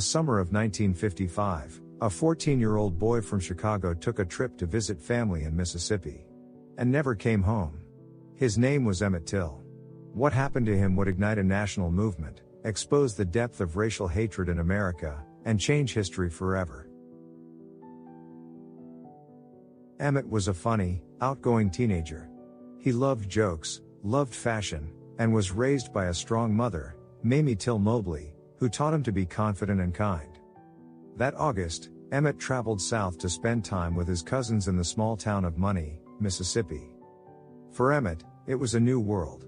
The summer of 1955, a 14-year-old boy from Chicago took a trip to visit family in Mississippi. And never came home. His name was Emmett Till. What happened to him would ignite a national movement, expose the depth of racial hatred in America, and change history forever. Emmett was a funny, outgoing teenager. He loved jokes, loved fashion, and was raised by a strong mother, Emmett Till Mobley, who taught him to be confident and kind. That August, Emmett traveled south to spend time with his cousins in the small town of Money, Mississippi. For Emmett, it was a new world.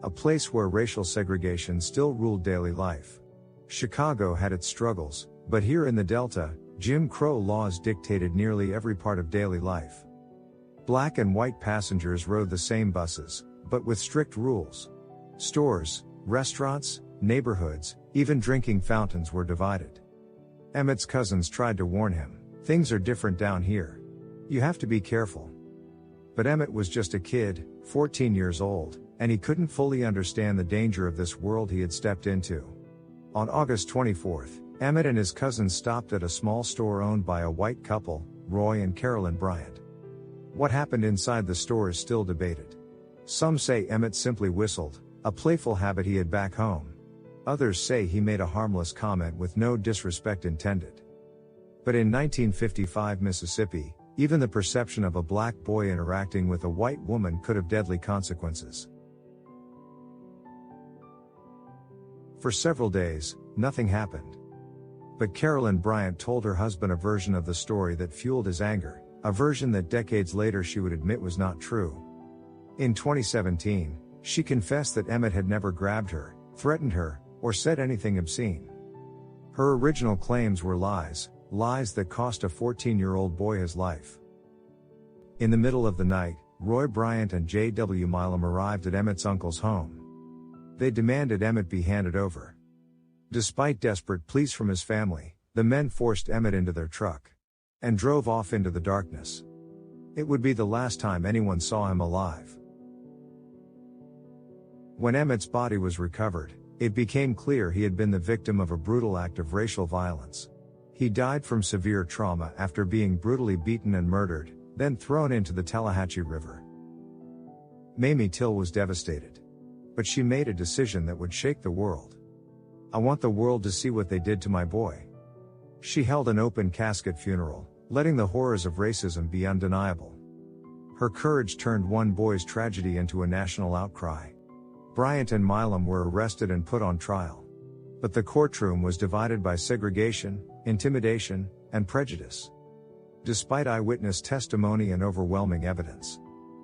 A place where racial segregation still ruled daily life. Chicago had its struggles, but here in the Delta, Jim Crow laws dictated nearly every part of daily life. Black and white passengers rode the same buses, but with strict rules. Stores, restaurants, neighborhoods, even drinking fountains were divided. Emmett's cousins tried to warn him, "Things are different down here. You have to be careful." But Emmett was just a kid, 14 years old, and he couldn't fully understand the danger of this world he had stepped into. On August 24th, Emmett and his cousins stopped at a small store owned by a white couple, Roy and Carolyn Bryant. What happened inside the store is still debated. Some say Emmett simply whistled, a playful habit he had back home. Others say he made a harmless comment with no disrespect intended. But in 1955 Mississippi, even the perception of a black boy interacting with a white woman could have deadly consequences. For several days, nothing happened. But Carolyn Bryant told her husband a version of the story that fueled his anger, a version that decades later she would admit was not true. In 2017, she confessed that Emmett had never grabbed her, threatened her, or said anything obscene. Her original claims were lies, lies that cost a 14-year-old boy his life. In the middle of the night, Roy Bryant and J.W. Milam arrived at Emmett's uncle's home. They demanded Emmett be handed over. Despite desperate pleas from his family, the men forced Emmett into their truck and drove off into the darkness. It would be the last time anyone saw him alive. When Emmett's body was recovered, it became clear he had been the victim of a brutal act of racial violence. He died from severe trauma after being brutally beaten and murdered, then thrown into the Tallahatchie River. Emmett Till was devastated. But she made a decision that would shake the world. "I want the world to see what they did to my boy." She held an open casket funeral, letting the horrors of racism be undeniable. Her courage turned one boy's tragedy into a national outcry. Bryant and Milam were arrested and put on trial. But the courtroom was divided by segregation, intimidation, and prejudice. Despite eyewitness testimony and overwhelming evidence,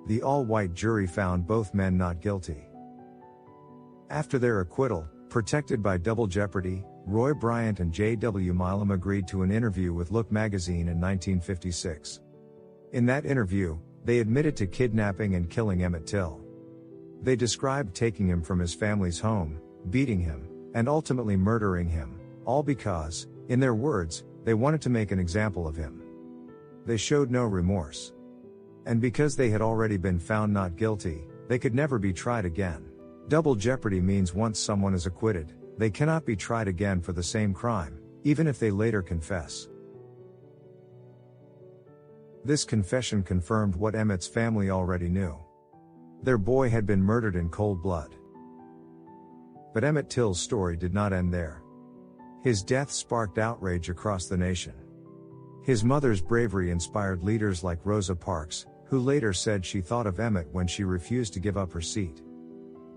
the all-white jury found both men not guilty. After their acquittal, protected by double jeopardy, Roy Bryant and J.W. Milam agreed to an interview with Look magazine in 1956. In that interview, they admitted to kidnapping and killing Emmett Till. They described taking him from his family's home, beating him, and ultimately murdering him, all because, in their words, they wanted to make an example of him. They showed no remorse. And because they had already been found not guilty, they could never be tried again. Double jeopardy means once someone is acquitted, they cannot be tried again for the same crime, even if they later confess. This confession confirmed what Emmett's family already knew. Their boy had been murdered in cold blood. But Emmett Till's story did not end there. His death sparked outrage across the nation. His mother's bravery inspired leaders like Rosa Parks, who later said she thought of Emmett when she refused to give up her seat.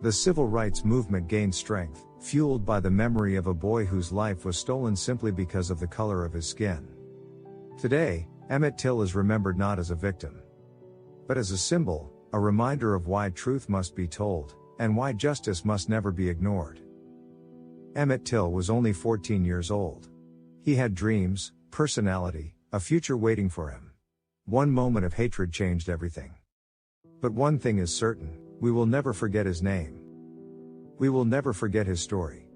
The civil rights movement gained strength, fueled by the memory of a boy whose life was stolen simply because of the color of his skin. Today, Emmett Till is remembered not as a victim, but as a symbol, a reminder of why truth must be told, and why justice must never be ignored. Emmett Till was only 14 years old. He had dreams, personality, a future waiting for him. One moment of hatred changed everything. But one thing is certain, we will never forget his name. We will never forget his story.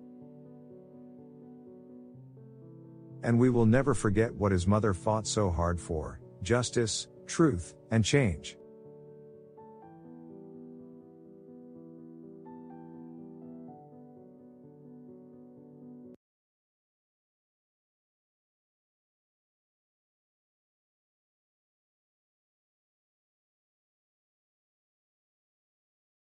And we will never forget what his mother fought so hard for: justice, truth, and change.